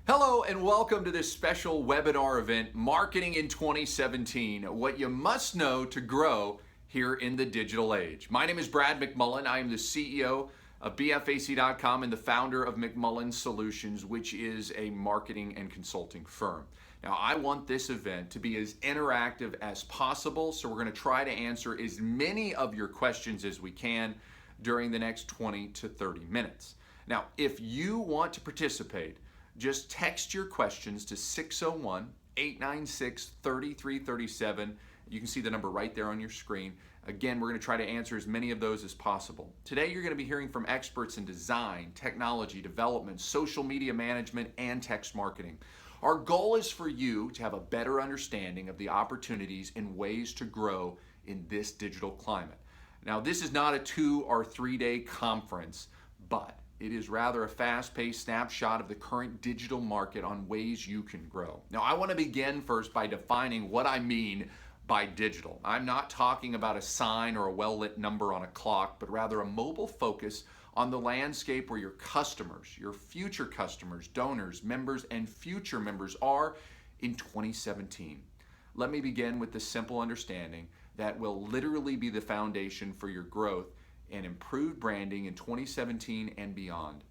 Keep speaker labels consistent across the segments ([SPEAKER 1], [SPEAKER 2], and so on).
[SPEAKER 1] Hello and welcome to this special webinar event, Marketing in 2017, what you must know to grow here in the digital age. My name is Brad McMullan. I am the CEO of bfac.com and the founder of McMullan Solutions, which is a marketing and consulting firm. Now, I want this event to be as interactive as possible, so we're going to try to answer as many of your questions as we can during the next 20 to 30 minutes. Now, if you want to participate, just text your questions to 601-896-3337. You can see the number right there on your screen. Again, we're going to try to answer as many of those as possible. Today, you're going to be hearing from experts in design, technology, development, social media management, and text marketing. Our goal is for you to have a better understanding of the opportunities and ways to grow in this digital climate. Now, this is not a 2 or 3 day conference, but it is rather a fast-paced snapshot of the current digital market on ways you can grow. Now, I want to begin first by defining what I mean by digital. I'm not talking about a sign or a well-lit number on a clock, but rather a mobile focus on the landscape where your customers, your future customers, donors, members, and future members are in 2017. Let me begin with the simple understanding that will literally be the foundation for your growth and improved branding in 2017 and beyond.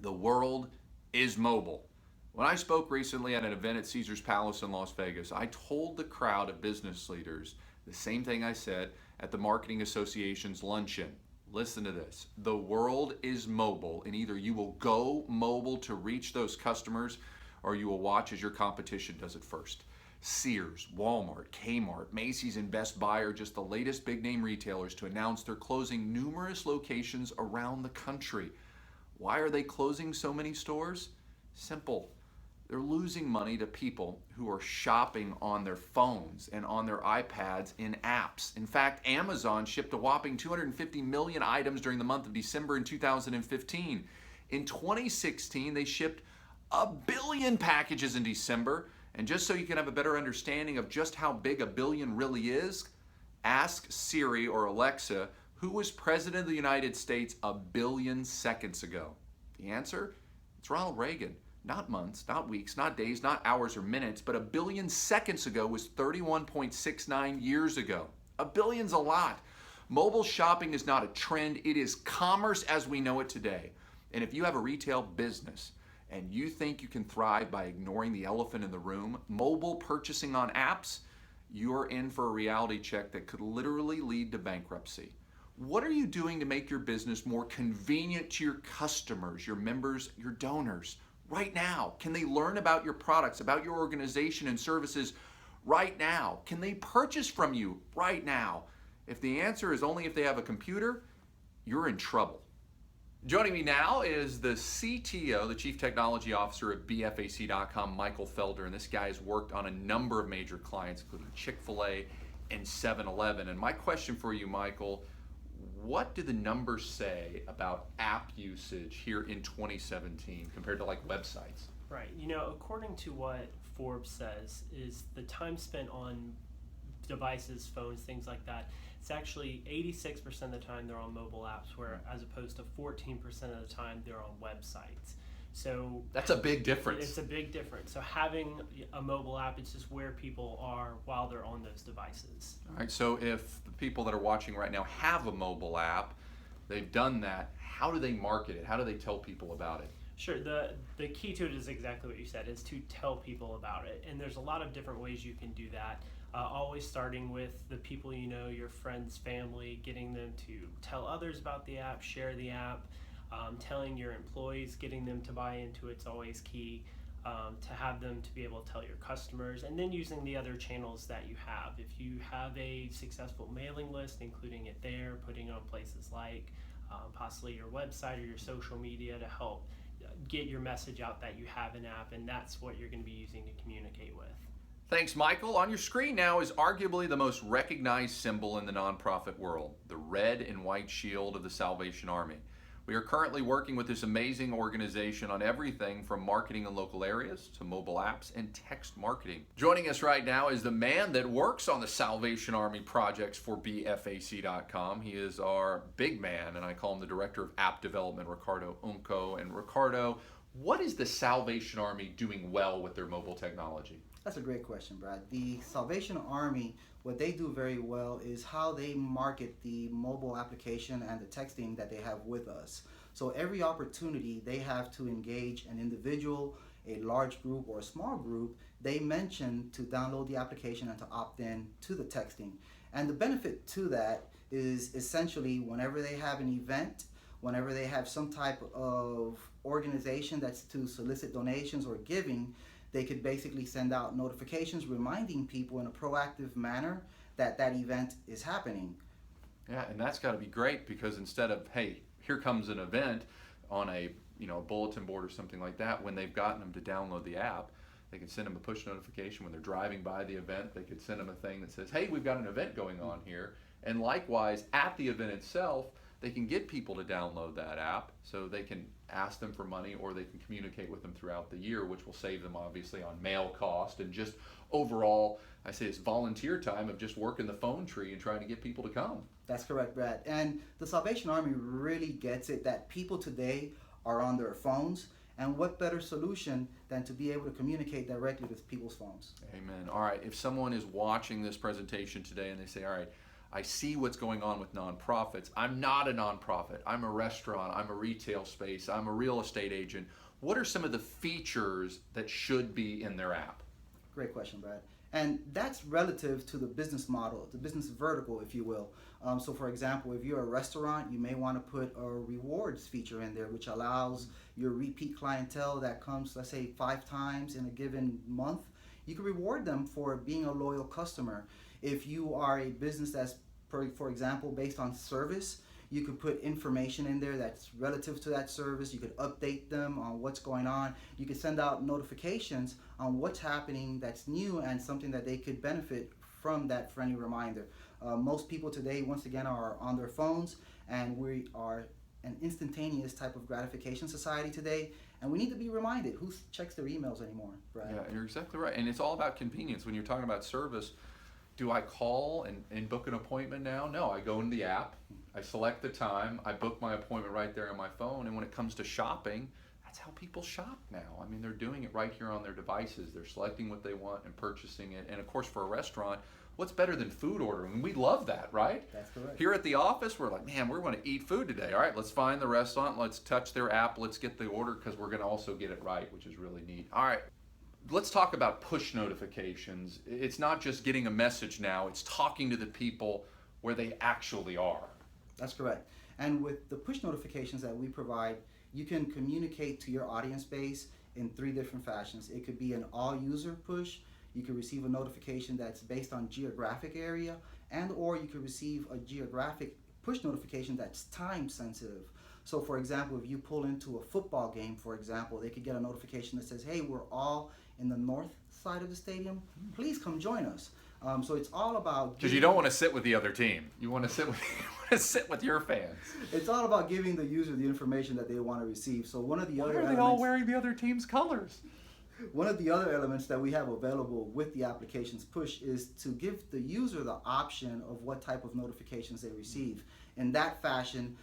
[SPEAKER 1] The world is mobile. When I spoke recently at an event at Caesars Palace in Las Vegas, I told the crowd of business leaders the same thing I said at the Marketing Association's luncheon. Listen to this. The world is mobile, and either you will go mobile to reach those customers or you will watch as your competition does it first. Sears, Walmart, Kmart, Macy's, and Best Buy are just the latest big-name retailers to announce they're closing numerous locations around the country. Why are they closing so many stores? Simple. They're losing money to people who are shopping on their phones and on their iPads in apps. In fact, Amazon shipped a whopping 250 million items during the month of December in 2015. In 2016, they shipped 1 billion packages in December. And just so you can have a better understanding of just how big 1 billion really is, ask Siri or Alexa, who was president of the United States 1 billion seconds ago? The answer? It's Ronald Reagan. Not months, not weeks, not days, not hours or minutes, but 1 billion seconds ago was 31.69 years ago. 1 billion's a lot. Mobile shopping is not a trend, it is commerce as we know it today. And if you have a retail business, and you think you can thrive by ignoring the elephant in the room, mobile purchasing on apps, you're in for a reality check that could literally lead to bankruptcy. What are you doing to make your business more convenient to your customers, your members, your donors right now? Can they learn about your products, about your organization and services right now? Can they purchase from you right now? If the answer is only if they have a computer, you're in trouble. Joining me now is the CTO, the Chief Technology Officer of bfac.com, Michael Felder, and this guy has worked on a number of major clients, including Chick-fil-A and 7-Eleven. And my question for you, Michael, what do the numbers say about app usage here in 2017 compared to like websites?
[SPEAKER 2] Right. According to what Forbes says, is the time spent on devices, phones, things like that, it's actually 86% of the time they're on mobile apps, where as opposed to 14% of the time they're on websites. So
[SPEAKER 1] that's a big difference.
[SPEAKER 2] It's a big difference. So having a mobile app, it's just where people are while they're on those devices.
[SPEAKER 1] All right, so if the people that are watching right now have a mobile app, they've done that, how do they market it? How do they tell people about it?
[SPEAKER 2] Sure. The key to it is exactly what you said, is to tell people about it. And there's a lot of different ways you can do that. Always starting with the people you know, your friends, family, getting them to tell others about the app, share the app, telling your employees, getting them to buy into it's always key, to have them to be able to tell your customers, and then using the other channels that you have. If you have a successful mailing list, including it there, putting it on places like possibly your website or your social media to help get your message out that you have an app, and that's what you're going to be using to communicate with.
[SPEAKER 1] Thanks, Michael. On your screen now is arguably the most recognized symbol in the nonprofit world, the red and white shield of the Salvation Army. We are currently working with this amazing organization on everything from marketing in local areas to mobile apps and text marketing. Joining us right now is the man that works on the Salvation Army projects for bfac.com. He is our big man, and I call him the Director of App Development, Ricardo Unco. And Ricardo, What is the Salvation Army doing well with their mobile technology?
[SPEAKER 3] That's a great question, Brad. The Salvation Army, what they do very well is how they market the mobile application and the texting that they have with us. So every opportunity they have to engage an individual, a large group, or a small group, they mention to download the application and to opt in to the texting. And the benefit to that is essentially whenever they have an event, whenever they have some type of organization that's to solicit donations or giving, they could basically send out notifications reminding people in a proactive manner that that event is happening.
[SPEAKER 1] Yeah, and that's got to be great because instead of, hey, here comes an event on a bulletin board or something like that, when they've gotten them to download the app, they can send them a push notification when they're driving by the event. They could send them a thing that says, hey, we've got an event going on here. And likewise, at the event itself, they can get people to download that app so they can ask them for money, or they can communicate with them throughout the year, which will save them obviously on mail cost and just overall, I say it's volunteer time of just working the phone tree and trying to get people to come.
[SPEAKER 3] That's correct, Brad. And the Salvation Army really gets it that people today are on their phones, and what better solution than to be able to communicate directly with people's phones.
[SPEAKER 1] Amen. All right, if someone is watching this presentation today and they say, all right, I see what's going on with nonprofits. I'm not a nonprofit. I'm a restaurant. I'm a retail space. I'm a real estate agent. What are some of the features that should be in their app?
[SPEAKER 3] Great question, Brad. And that's relative to the business model, the business vertical, if you will. So for example, if you're a restaurant, you may want to put a rewards feature in there, which allows your repeat clientele that comes, let's say, 5 times in a given month, you can reward them for being a loyal customer. If you are a business that's, for example, based on service, you could put information in there that's relative to that service. You could update them on what's going on. You could send out notifications on what's happening that's new and something that they could benefit from that friendly reminder. Most people today, once again, are on their phones, and we are an instantaneous type of gratification society today, and we need to be reminded. Who checks their emails anymore, Brad?
[SPEAKER 1] Yeah, you're exactly right. And it's all about convenience. When you're talking about service, do I call and book an appointment now? No, I go into the app, I select the time, I book my appointment right there on my phone, and when it comes to shopping, that's how people shop now. I mean, they're doing it right here on their devices. They're selecting what they want and purchasing it. And of course, for a restaurant, what's better than food ordering? We love that, right?
[SPEAKER 3] That's correct.
[SPEAKER 1] Here at the office, we're like, man, we're going to eat food today. All right, let's find the restaurant, let's touch their app, let's get the order, because we're going to also get it right, which is really neat. All right. Let's talk about push notifications. It's not just getting a message now, it's talking to the people where they actually are.
[SPEAKER 3] That's correct. And with the push notifications that we provide, you can communicate to your audience base in 3 different fashions. It could be an all-user push. You could receive a notification that's based on geographic area, and or you could receive a geographic push notification that's time sensitive. So for example, if you pull into a football game, for example, they could get a notification that says, hey, we're all in the north side of the stadium. Please come join us. So it's all about...
[SPEAKER 1] Because you don't want to sit with the other team. You want to sit with your fans.
[SPEAKER 3] It's all about giving the user the information that they want to receive. So one of the other elements...
[SPEAKER 1] Why are they all wearing the other team's colors?
[SPEAKER 3] One of the other elements that we have available with the application's push is to give the user the option of what type of notifications they receive. In that fashion,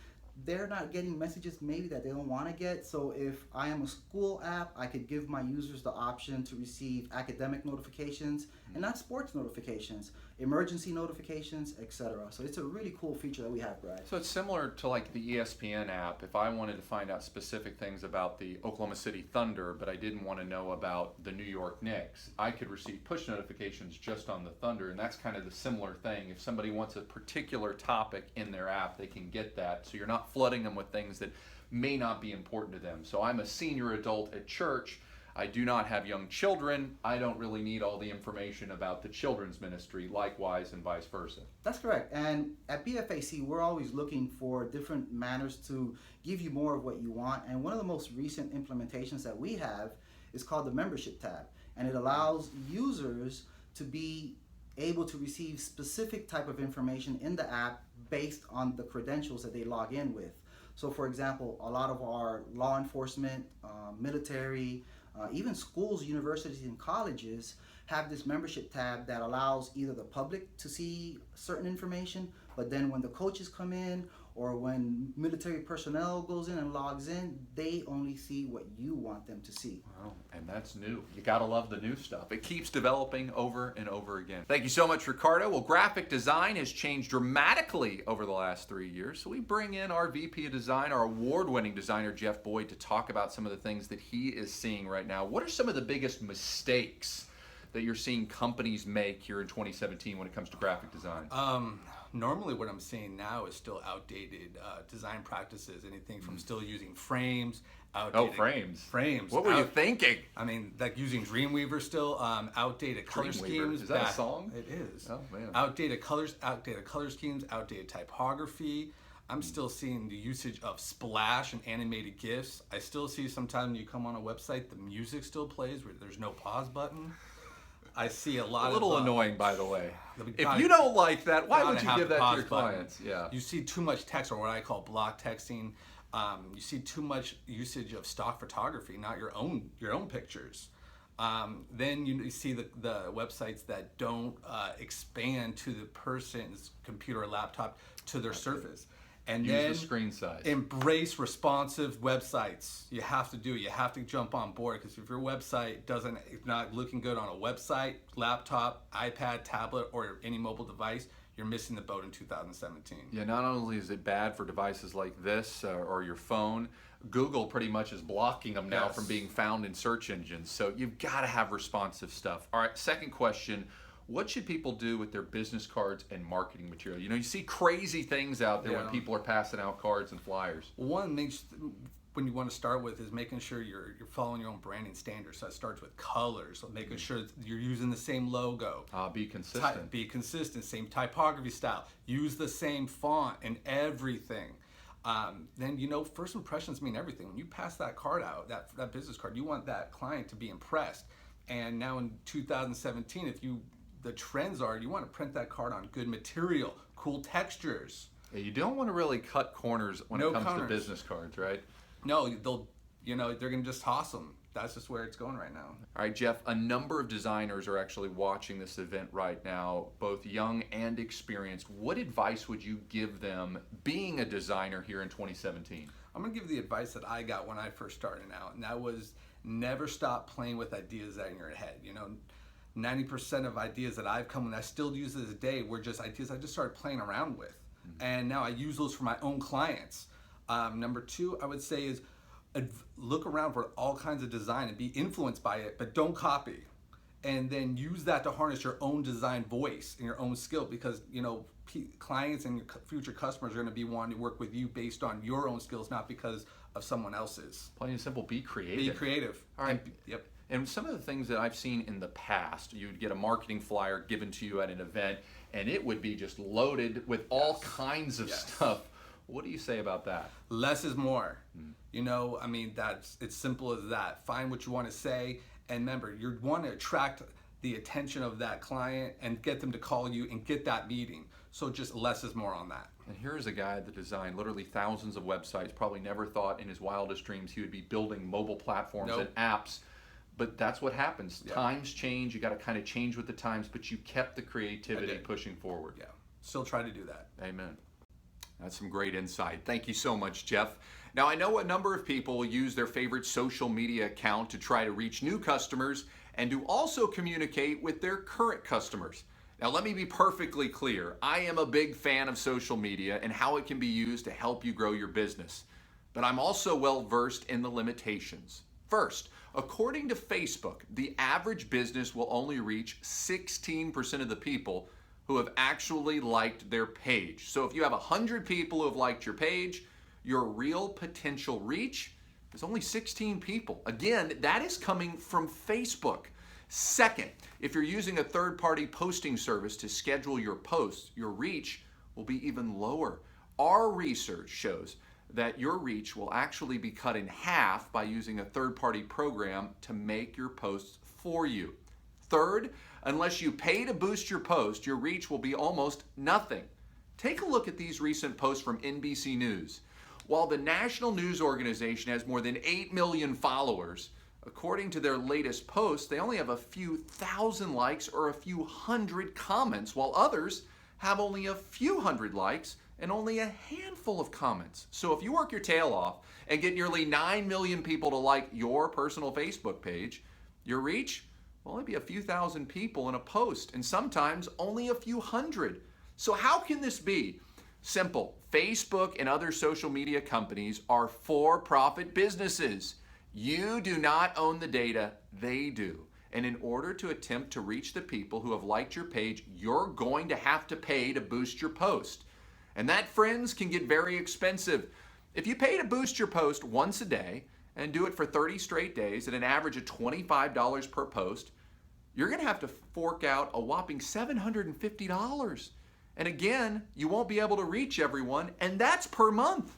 [SPEAKER 3] they're not getting messages maybe that they don't want to get. So if I am a school app, I could give my users the option to receive academic notifications and not sports notifications, emergency notifications, etc. So it's a really cool feature that we have, Brad.
[SPEAKER 1] So it's similar to like the ESPN app. If I wanted to find out specific things about the Oklahoma City Thunder, but I didn't want to know about the New York Knicks, I could receive push notifications just on the Thunder, and that's kind of the similar thing. If somebody wants a particular topic in their app, they can get that. So you're not flooding them with things that may not be important to them. So I'm a senior adult at church. I do not have young children. I don't really need all the information about the children's ministry, likewise, and vice versa.
[SPEAKER 3] That's correct. And at BFAC, we're always looking for different manners to give you more of what you want. And one of the most recent implementations that we have is called the membership tab. And it allows users to be able to receive specific type of information in the app based on the credentials that they log in with. So for example, a lot of our law enforcement, military, even schools, universities, and colleges have this membership tab that allows either the public to see certain information, but then when the coaches come in or when military personnel goes in and logs in, they only see what you want them to see.
[SPEAKER 1] Wow, and that's new. You gotta love the new stuff. It keeps developing over and over again. Thank you so much, Ricardo. Well, graphic design has changed dramatically over the last 3 years, so we bring in our VP of Design, our award-winning designer, Jeff Boyd, to talk about some of the things that he is seeing right now. What are some of the biggest mistakes that you're seeing companies make here in 2017 when it comes to graphic design?
[SPEAKER 4] Normally what I'm seeing now is still outdated design practices, anything from still using frames, outdated frames.
[SPEAKER 1] What were you thinking?
[SPEAKER 4] I mean, like using Dreamweaver still, outdated color schemes.
[SPEAKER 1] Is that a song?
[SPEAKER 4] It is.
[SPEAKER 1] Oh, man.
[SPEAKER 4] Outdated color schemes, outdated typography. I'm still seeing the usage of splash and animated GIFs. I still see sometimes when you come on a website, the music still plays where there's no pause button. I see a lot of...
[SPEAKER 1] A little annoying, by the way. If
[SPEAKER 4] gotta-
[SPEAKER 1] you don't like that, why would you
[SPEAKER 4] have
[SPEAKER 1] give
[SPEAKER 4] the
[SPEAKER 1] that to
[SPEAKER 4] pause
[SPEAKER 1] your
[SPEAKER 4] button.
[SPEAKER 1] clients? Yeah.
[SPEAKER 4] You see too much text, or what I call block texting. You see too much usage of stock photography, not your own pictures. Then you see the websites that don't expand to the person's computer or laptop to their surface. And
[SPEAKER 1] Use
[SPEAKER 4] then
[SPEAKER 1] the screen size.
[SPEAKER 4] embrace responsive websites. You have to do it. You have to jump on board, because if your website is not looking good on a website, laptop, iPad, tablet, or any mobile device, you're missing the boat in 2017.
[SPEAKER 1] Yeah, not only is it bad for devices like this or your phone, Google pretty much is blocking them now
[SPEAKER 4] Yes.
[SPEAKER 1] from being found in search engines. So you've got to have responsive stuff. All right, second question. What should people do with their business cards and marketing material? You know, you see crazy things out there when
[SPEAKER 4] Yeah.
[SPEAKER 1] people are passing out cards and flyers.
[SPEAKER 4] One when you want to start with is making sure you're following your own branding standards. So it starts with colors, so making sure you're using the same logo.
[SPEAKER 1] Be consistent.
[SPEAKER 4] Be consistent, same typography style. Use the same font and everything. Then, you know, first impressions mean everything. When you pass that card out, that business card, you want that client to be impressed. And now in 2017, the trends are you want to print that card on good material, cool textures.
[SPEAKER 1] Yeah, you don't want to really cut corners when
[SPEAKER 4] No
[SPEAKER 1] it comes to
[SPEAKER 4] corners.
[SPEAKER 1] business cards, right?
[SPEAKER 4] No, they're going to just toss them. That's just where it's going right now.
[SPEAKER 1] All right, Jeff, a number of designers are actually watching this event right now, both young and experienced. What advice would you give them being a designer here in 2017?
[SPEAKER 4] I'm going to give you the advice that I got when I first started out, and that was never stop playing with ideas that are in your head. You know, 90% of ideas that I've come and I still use to this day were just ideas I just started playing around with. And now I use those for my own clients. Number two, I would say is look around for all kinds of design and be influenced by it, but don't copy. And then use that to harness your own design voice and your own skill, because, you know, clients and your future customers are going to be wanting to work with you based on your own skills, not because of someone else's.
[SPEAKER 1] Plain and simple, be creative.
[SPEAKER 4] Be creative.
[SPEAKER 1] All right.
[SPEAKER 4] Yep.
[SPEAKER 1] And some of the things that I've seen in the past, you'd get a marketing flyer given to you at an event, and it would be just loaded with all kinds of stuff. What do you say about that?
[SPEAKER 4] Less is more. You know, I mean, it's simple as that. Find what you want to say, and remember, you want to attract the attention of that client and get them to call you and get that meeting. So just less is more on that.
[SPEAKER 1] And here's a guy that designed literally thousands of websites, probably never thought in his wildest dreams he would be building mobile platforms and apps. But that's what happens.
[SPEAKER 4] Yeah.
[SPEAKER 1] Times change. You got to kind of change with the times, but you kept the creativity pushing forward.
[SPEAKER 4] Yeah. Still try to do that.
[SPEAKER 1] Amen. That's some great insight. Thank you so much, Jeff. Now, I know a number of people will use their favorite social media account to try to reach new customers and to also communicate with their current customers. Now, let me be perfectly clear. I am a big fan of social media and how it can be used to help you grow your business. But I'm also well versed in the limitations. First, according to Facebook, the average business will only reach 16% of the people who have actually liked their page. So if you have 100 people who have liked your page, your real potential reach is only 16 people. Again, that is coming from Facebook. Second, if you're using a third-party posting service to schedule your posts, your reach will be even lower. Our research shows that your reach will actually be cut in half by using a third-party program to make your posts for you. Third, unless you pay to boost your post, your reach will be almost nothing. Take a look at these recent posts from NBC News. While the national news organization has more than 8 million followers, according to their latest posts, they only have a few thousand likes or a few hundred comments, while others have only a few hundred likes and only a handful of comments. So if you work your tail off and get nearly 9 million people to like your personal Facebook page, your reach will only be a few thousand people in a post, and sometimes only a few hundred. So how can this be? Simple. Facebook and other social media companies are for-profit businesses. You do not own the data, they do. And in order to attempt to reach the people who have liked your page, you're going to have to pay to boost your post. And that, friends, can get very expensive. If you pay to boost your post once a day and do it for 30 straight days at an average of $25 per post, you're going to have to fork out a whopping $750. And again, you won't be able to reach everyone, and that's per month.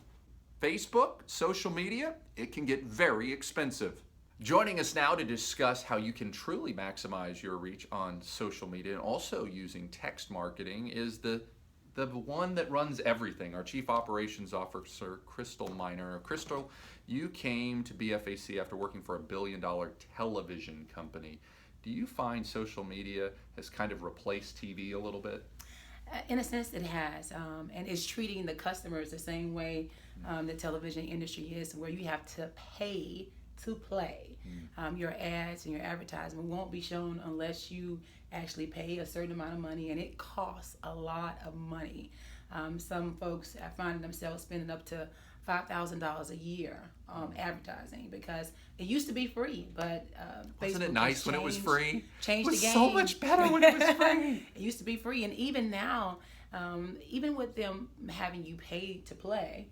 [SPEAKER 1] Facebook, social media, it can get very expensive. Joining us now to discuss how you can truly maximize your reach on social media and also using text marketing is the one that runs everything, our Chief Operations Officer, Crystal Miner. Crystal, you came to BFAC after working for a billion-dollar television company. Do you find social media has kind of replaced TV a little bit?
[SPEAKER 5] In a sense, it has, and it's treating the customers the same way the television industry is, where you have to pay to play. Your ads and your advertisement won't be shown unless you actually pay a certain amount of money, and it costs a lot of money. Some folks are finding themselves spending up to $5,000 a year on advertising because it used to be free, but
[SPEAKER 1] Wasn't
[SPEAKER 5] Facebook
[SPEAKER 1] it nice
[SPEAKER 5] has
[SPEAKER 1] when it was
[SPEAKER 5] changed-
[SPEAKER 1] free?
[SPEAKER 5] Changed
[SPEAKER 1] It was
[SPEAKER 5] the game.
[SPEAKER 1] so much better when it was free.
[SPEAKER 5] It used to be free, and even now, even with them having you pay to play,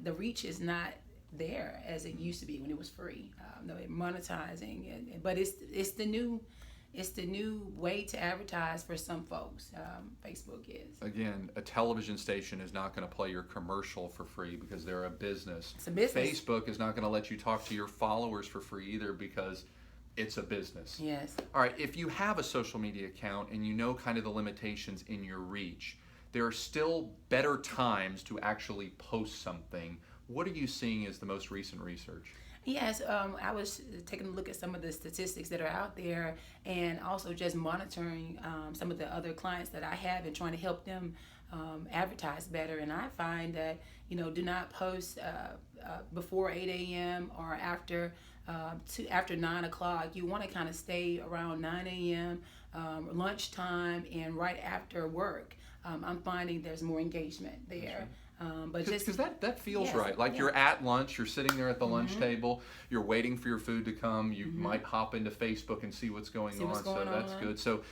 [SPEAKER 5] the reach is not there as it used to be when it was free. They're monetizing, but it's the new way to advertise for some folks. Facebook is.
[SPEAKER 1] Again, a television station is not going to play your commercial for free because they're a business.
[SPEAKER 5] It's a business.
[SPEAKER 1] Facebook is not going to let you talk to your followers for free either because it's a business.
[SPEAKER 5] Yes.
[SPEAKER 1] All right, if you have a social media account and you know kind of the limitations in your reach, there are still better times to actually post something. What are you seeing as the most recent research?
[SPEAKER 5] Yes, I was taking a look at some of the statistics that are out there, and also just monitoring some of the other clients that I have and trying to help them advertise better. And I find that, do not post before 8 a.m. or after 9 o'clock. You want to kind of stay around 9 a.m., lunchtime, and right after work. I'm finding there's more engagement there. But just
[SPEAKER 1] because that feels
[SPEAKER 5] yes,
[SPEAKER 1] right. Like
[SPEAKER 5] yeah.
[SPEAKER 1] you're at lunch, you're sitting there at the lunch table, you're waiting for your food to come. You might hop into Facebook and see what's going on. So that's good. So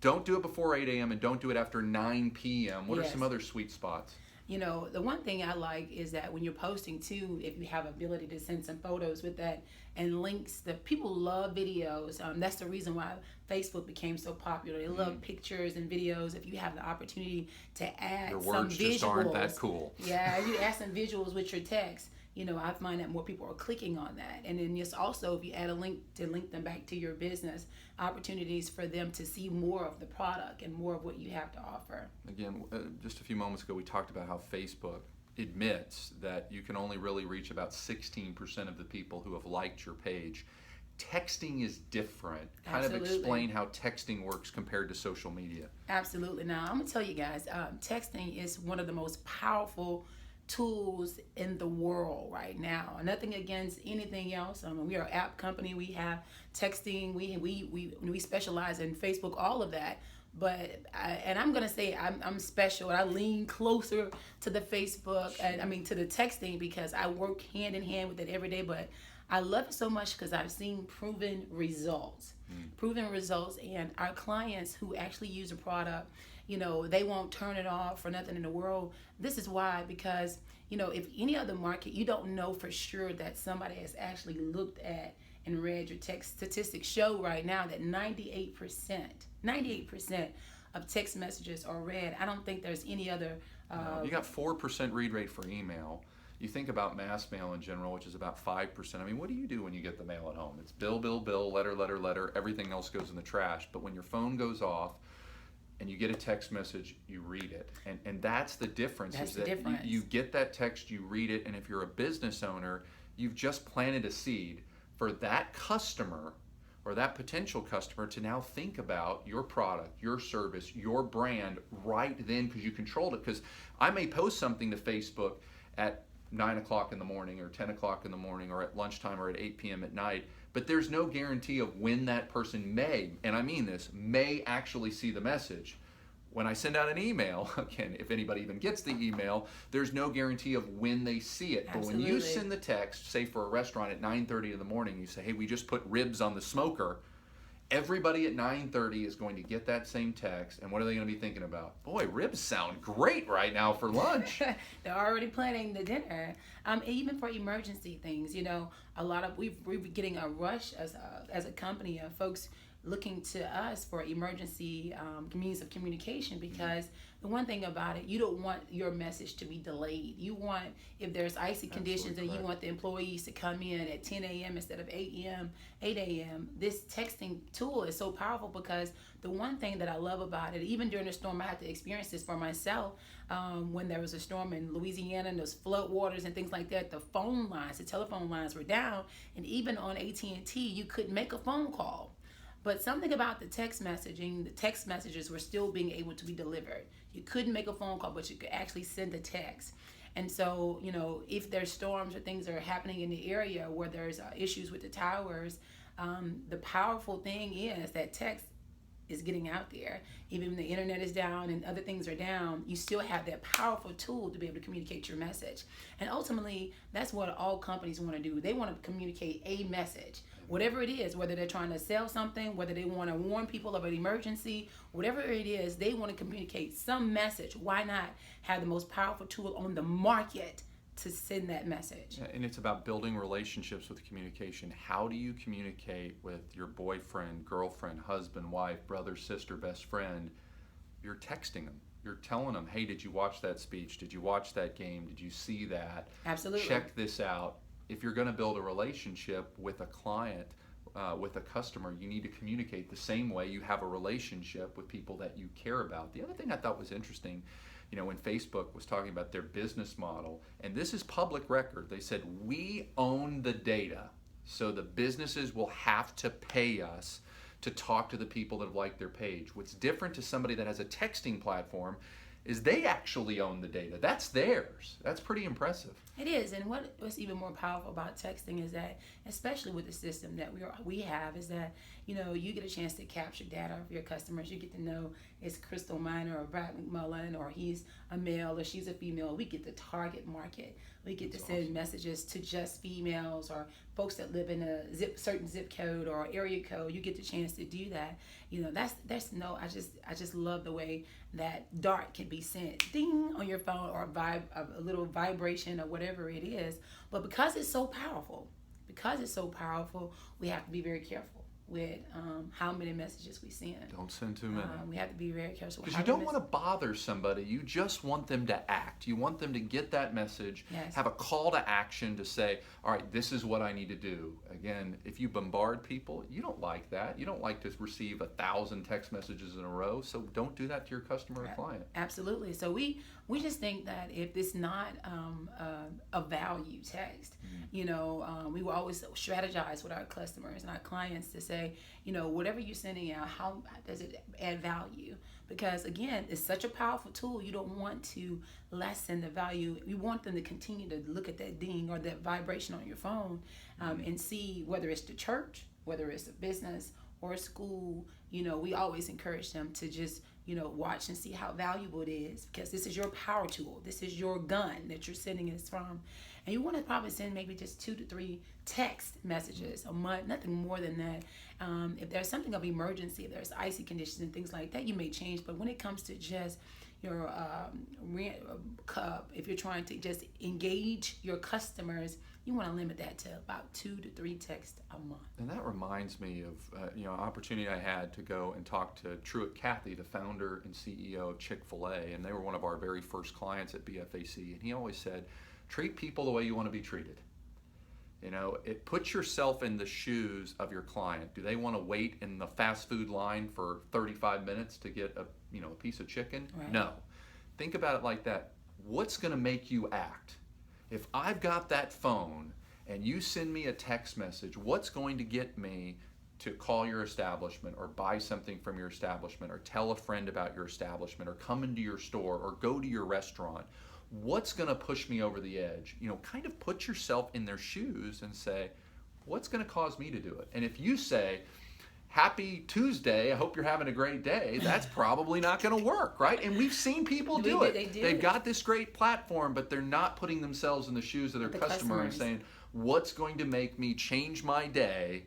[SPEAKER 1] don't do it before 8 a.m. and don't do it after 9 p.m. What are
[SPEAKER 5] Yes.
[SPEAKER 1] some other sweet spots?
[SPEAKER 5] The one thing I like is that when you're posting too, if you have ability to send some photos with that and links, that people love videos. That's the reason why Facebook became so popular. They love pictures and videos. If you have the opportunity to add
[SPEAKER 1] Your
[SPEAKER 5] some
[SPEAKER 1] words
[SPEAKER 5] visuals,
[SPEAKER 1] just aren't that cool.
[SPEAKER 5] Yeah, you add some visuals with your text. I find that more people are clicking on that. And then just also, if you add a link to link them back to your business, opportunities for them to see more of the product and more of what you have to offer.
[SPEAKER 1] Again, just a few moments ago, we talked about how Facebook admits that you can only really reach about 16% of the people who have liked your page. Texting is different. Kind of
[SPEAKER 5] Absolutely.
[SPEAKER 1] explain how texting works compared to social media.
[SPEAKER 5] Absolutely. Now, I'm going to tell you guys, texting is one of the most powerful tools in the world right now. Nothing against anything else. We are an app company. We have texting. We specialize in Facebook, all of that. But I'm gonna say I'm special. I lean closer to the Facebook and to the texting because I work hand in hand with it every day. But I love it so much because I've seen proven results. And our clients who actually use a product, they won't turn it off for nothing in the world. This is why, because, if any other market, you don't know for sure that somebody has actually looked at and read your text. Statistics show right now that 98% of text messages are read. I don't think there's any other.
[SPEAKER 1] You got 4% read rate for email. You think about mass mail in general, which is about 5%. I mean, what do you do when you get the mail at home? It's bill, letter. Everything else goes in the trash. But when your phone goes off and you get a text message, you read it. And that's the difference.
[SPEAKER 5] That's
[SPEAKER 1] is
[SPEAKER 5] the
[SPEAKER 1] that
[SPEAKER 5] difference.
[SPEAKER 1] You get that text, you read it, and if you're a business owner, you've just planted a seed for that customer or that potential customer to now think about your product, your service, your brand right then, because you controlled it. Because I may post something to Facebook at 9 o'clock in the morning or 10 o'clock in the morning or at lunchtime or at 8 p.m. at night, but there's no guarantee of when that person may, and I mean this, may actually see the message. When I send out an email, again, if anybody even gets the email, there's no guarantee of when they see it. But when you
[SPEAKER 5] Absolutely.
[SPEAKER 1] send the text, say for a restaurant at 9:30 in the morning, you say, hey, we just put ribs on the smoker, everybody at 9:30 is going to get that same text, and what are they going to be thinking about? Boy, ribs sound great right now for lunch.
[SPEAKER 5] They're already planning the dinner. Even for emergency things, you know, a lot of we're getting a rush as a company of folks looking to us for emergency means of communication, because the one thing about it, you don't want your message to be delayed. You want, if there's icy conditions and you want the employees to come in at 10 a.m. instead of 8 a.m., this texting tool is so powerful, because the one thing that I love about it, even during the storm, I had to experience this for myself, when there was a storm in Louisiana and those flood waters and things like that, the telephone lines were down, and even on AT&T, you couldn't make a phone call. But something about the text messaging, the text messages were still being able to be delivered. You couldn't make a phone call, but you could actually send a text. And so, you know, if there's storms or things that are happening in the area where there's issues with the towers, the powerful thing is that text is getting out there. Even when the internet is down and other things are down, you still have that powerful tool to be able to communicate your message. And ultimately, that's what all companies want to do. They want to communicate a message. Whatever it is, whether they're trying to sell something, whether they want to warn people of an emergency, whatever it is, they want to communicate some message. Why not have the most powerful tool on the market to send that message?
[SPEAKER 1] Yeah, and it's about building relationships with communication. How do you communicate with your boyfriend, girlfriend, husband, wife, brother, sister, best friend? You're texting them. You're telling them, hey, did you watch that speech? Did you watch that game? Did you see that?
[SPEAKER 5] Absolutely.
[SPEAKER 1] Check this out. If you're going to build a relationship with a client, with a customer, you need to communicate the same way you have a relationship with people that you care about. The other thing I thought was interesting, you know, when Facebook was talking about their business model, and this is public record, they said, we own the data, so the businesses will have to pay us to talk to the people that have liked their page. What's different to somebody that has a texting platform is they actually own the data. That's theirs. That's pretty impressive.
[SPEAKER 5] It is, and what's even more powerful about texting is that, especially with the system that we have, is that, you know, you get a chance to capture data of your customers. You get to know, is Crystal Minor or Brad McMullan, or he's a male or she's a female. We get the target market. We get to send messages to just females or folks that live in a certain zip code or area code. You get the chance to do that. You know, I just love the way that dart can be sent ding on your phone, or a little vibration or whatever it is. But because it's so powerful, we have to be very careful with how many messages we send.
[SPEAKER 1] Don't send too many.
[SPEAKER 5] We have to be very careful.
[SPEAKER 1] Because you don't want to bother somebody. You just want them to act. You want them to get that message,
[SPEAKER 5] Yes.
[SPEAKER 1] have a call to action to say, all right, this is what I need to do. Again, if you bombard people, you don't like that. You don't like to receive 1,000 text messages in a row. So don't do that to your customer or client.
[SPEAKER 5] Absolutely. So we just think that if it's not a value text, you know, we will always strategize with our customers and our clients to say, you know, whatever you're sending out, how does it add value? Because again, it's such a powerful tool. You don't want to lessen the value. You want them to continue to look at that ding or that vibration on your phone, and see whether it's the church, whether it's a business or a school. You know, we always encourage them to just, you know, watch and see how valuable it is, because this is your power tool. This is your gun that you're sending this from. And you want to probably send maybe just 2 to 3 text messages a month, nothing more than that. If there's something of emergency, if there's icy conditions and things like that, you may change. But when it comes to just your if you're trying to just engage your customers, you want to limit that to about 2 to 3 texts a month.
[SPEAKER 1] And that reminds me of an opportunity I had to go and talk to Truett Cathy, the founder and CEO of Chick-fil-A, and they were one of our very first clients at BFAC. And he always said, treat people the way you want to be treated. You know, put yourself in the shoes of your client. Do they want to wait in the fast food line for 35 minutes to get a piece of chicken?
[SPEAKER 5] Right.
[SPEAKER 1] No. Think about it like that. What's going to make you act? If I've got that phone and you send me a text message, what's going to get me to call your establishment or buy something from your establishment or tell a friend about your establishment or come into your store or go to your restaurant, what's going to push me over the edge? Kind of put yourself in their shoes and say, what's going to cause me to do it? And if you say, happy Tuesday, I hope you're having a great day, that's probably not going to work, right? And we've seen people do it. They've got this great platform, but they're not putting themselves in the shoes of their customer and saying, what's going to make me change my day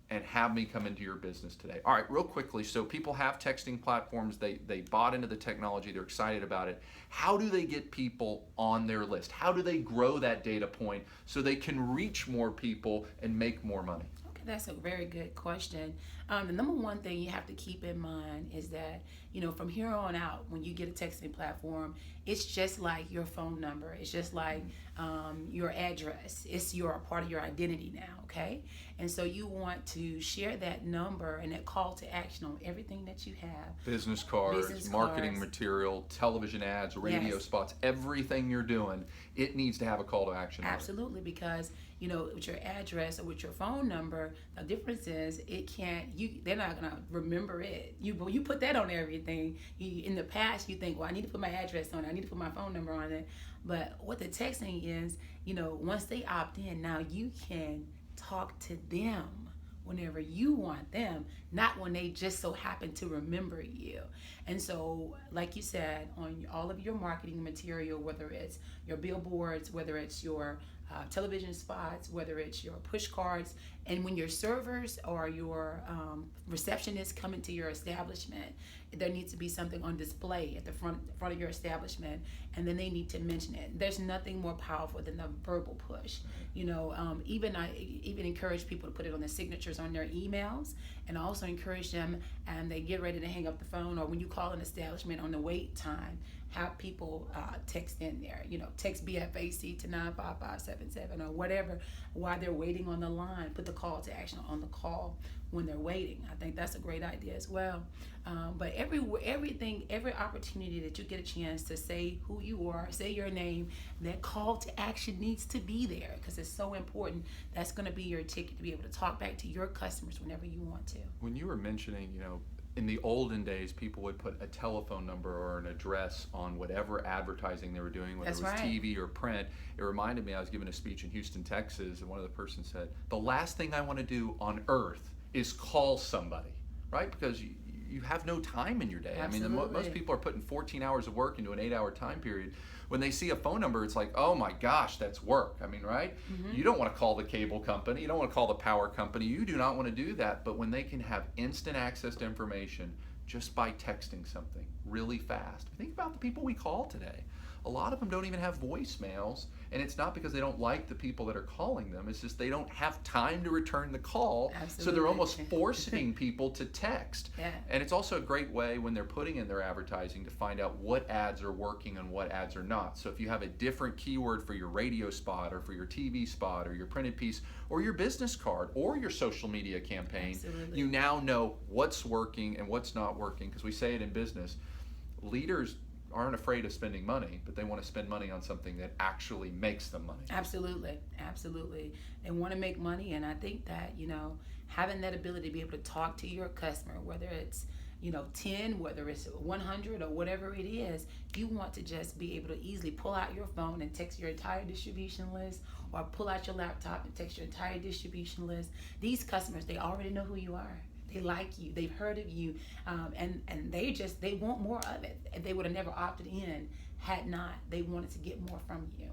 [SPEAKER 1] and have me come into your business today? All right, real quickly, so people have texting platforms, they bought into the technology, they're excited about it. How do they get people on their list? How do they grow that data point so they can reach more people and make more money?
[SPEAKER 5] That's a very good question. The number one thing you have to keep in mind is that, from here on out, when you get a texting platform, it's just like your phone number. It's just like your address. It's a part of your identity now, okay? And so you want to share that number and that call to action on everything that you have.
[SPEAKER 1] Business cards, marketing material, television ads, radio spots, everything you're doing, it needs to have a call to action.
[SPEAKER 5] Absolutely, because with your address or with your phone number, the difference is they're not gonna remember it. You put that on everything. In the past, you think, well, I need to put my address on it, I need to put my phone number on it. But what the texting is, once they opt in, now you can talk to them whenever you want them, not when they just so happen to remember you. And so, like you said, on all of your marketing material, whether it's your billboards, whether it's your television spots, whether it's your push cards, and when your servers or your receptionists come into your establishment, there needs to be something on display at the front of your establishment, and then they need to mention it. There's nothing more powerful than the verbal push. I even encourage people to put it on the signatures on their emails, and I also encourage them, and they get ready to hang up the phone, or when you call an establishment on the wait time, have people text in there. Text BFAC to 95577 or whatever while they're waiting on the line. Put the call to action on the call when they're waiting. I think that's a great idea as well. But every opportunity that you get a chance to say who you are, say your name, that call to action needs to be there because it's so important. That's going to be your ticket to be able to talk back to your customers whenever you want to.
[SPEAKER 1] When you were mentioning, in the olden days, people would put a telephone number or an address on whatever advertising they were doing, whether it was TV or print. It reminded me, I was giving a speech in Houston, Texas, and one of the persons said, the last thing I want to do on earth is call somebody, right? Because you have no time in your day.
[SPEAKER 5] Absolutely.
[SPEAKER 1] I mean, most people are putting 14 hours of work into an 8-hour time period. When they see a phone number, it's like, oh my gosh, that's work. I mean, right? Mm-hmm. You don't want to call the cable company. You don't want to call the power company. You do not want to do that. But when they can have instant access to information just by texting something really fast. Think about the people we call today. A lot of them don't even have voicemails, and it's not because they don't like the people that are calling them. It's just they don't have time to return the call.
[SPEAKER 5] Absolutely.
[SPEAKER 1] So they're almost forcing people to text.
[SPEAKER 5] Yeah.
[SPEAKER 1] And it's also a great way when they're putting in their advertising to find out what ads are working and what ads are not. So if you have a different keyword for your radio spot or for your TV spot or your printed piece or your business card or your social media campaign,
[SPEAKER 5] Absolutely.
[SPEAKER 1] you now know what's working and what's not working, because we say it in business. Leaders aren't afraid of spending money, but they want to spend money on something that actually makes them money.
[SPEAKER 5] Absolutely. They want to make money, and I think that, having that ability to be able to talk to your customer, whether it's 10, whether it's 100 or whatever it is, you want to just be able to easily pull out your phone and text your entire distribution list, or pull out your laptop and text your entire distribution list. These customers, they already know who you are. They like you, they've heard of you, and they want more of it. They would have never opted in had not they wanted to get more from you.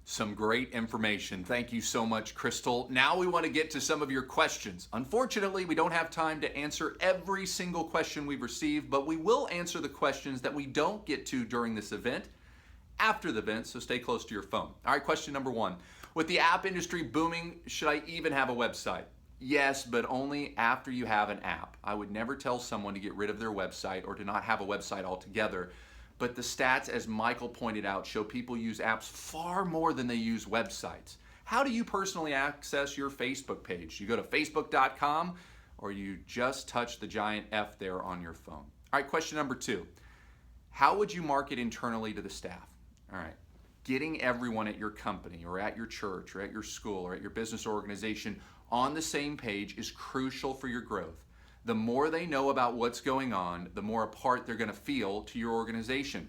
[SPEAKER 1] Some great information. Thank you so much, Crystal. Now we want to get to some of your questions. Unfortunately, we don't have time to answer every single question we've received, but we will answer the questions that we don't get to during this event after the event, so stay close to your phone. All right, question number 1. With the app industry booming, should I even have a website? Yes, but only after you have an app. I would never tell someone to get rid of their website or to not have a website altogether. But the stats, as Michael pointed out, show people use apps far more than they use websites. How do you personally access your Facebook page? You go to facebook.com or you just touch the giant F there on your phone. All right, question number 2. How would you market internally to the staff? All right. Getting everyone at your company or at your church or at your school or at your business organization on the same page is crucial for your growth. The more they know about what's going on, the more a part they're going to feel to your organization.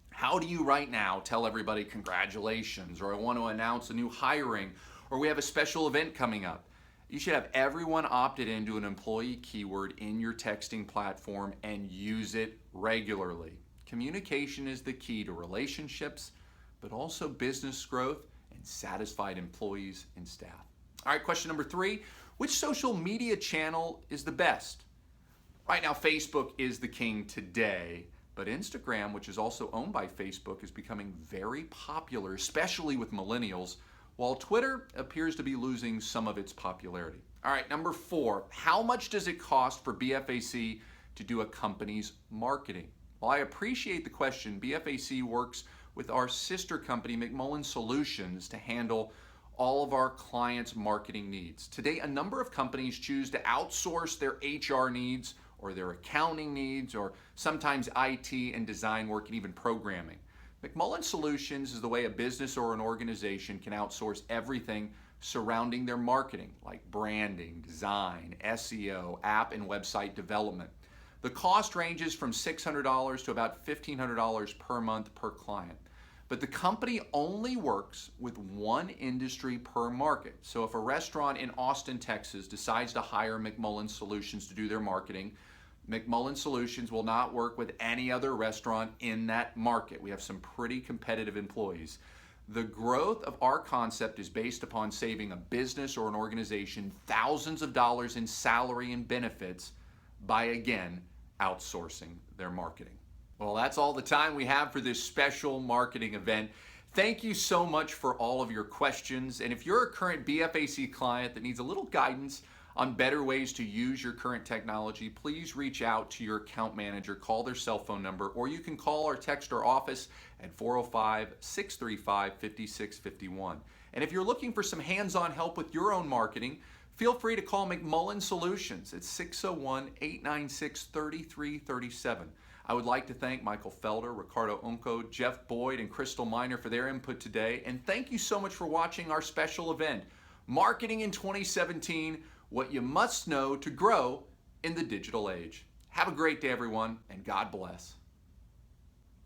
[SPEAKER 1] How do you right now tell everybody congratulations, or I want to announce a new hiring, or we have a special event coming up? You should have everyone opted into an employee keyword in your texting platform and use it regularly. Communication is the key to relationships, but also business growth and satisfied employees and staff. All right, question number 3, which social media channel is the best? Right now, Facebook is the king today, but Instagram, which is also owned by Facebook, is becoming very popular, especially with millennials, while Twitter appears to be losing some of its popularity. All right, number 4, how much does it cost for BFAC to do a company's marketing? Well, I appreciate the question. BFAC works with our sister company, McMullan Solutions, to handle all of our clients' marketing needs. Today, a number of companies choose to outsource their HR needs or their accounting needs, or sometimes IT and design work and even programming. McMullan Solutions is the way a business or an organization can outsource everything surrounding their marketing, like branding, design, SEO, app and website development. The cost ranges from $600 to about $1,500 per month per client. But the company only works with one industry per market. So if a restaurant in Austin, Texas decides to hire McMullan Solutions to do their marketing, McMullan Solutions will not work with any other restaurant in that market. We have some pretty competitive employees. The growth of our concept is based upon saving a business or an organization thousands of dollars in salary and benefits by, again, outsourcing their marketing. Well, that's all the time we have for this special marketing event. Thank you so much for all of your questions. And if you're a current BFAC client that needs a little guidance on better ways to use your current technology, please reach out to your account manager, call their cell phone number, or you can call or text our office at 405-635-5651. And if you're looking for some hands-on help with your own marketing, feel free to call McMullan Solutions at 601-896-3337. I would like to thank Michael Felder, Ricardo Unco, Jeff Boyd, and Crystal Miner for their input today. And thank you so much for watching our special event, Marketing in 2017, What You Must Know to Grow in the Digital Age. Have a great day, everyone, and God bless.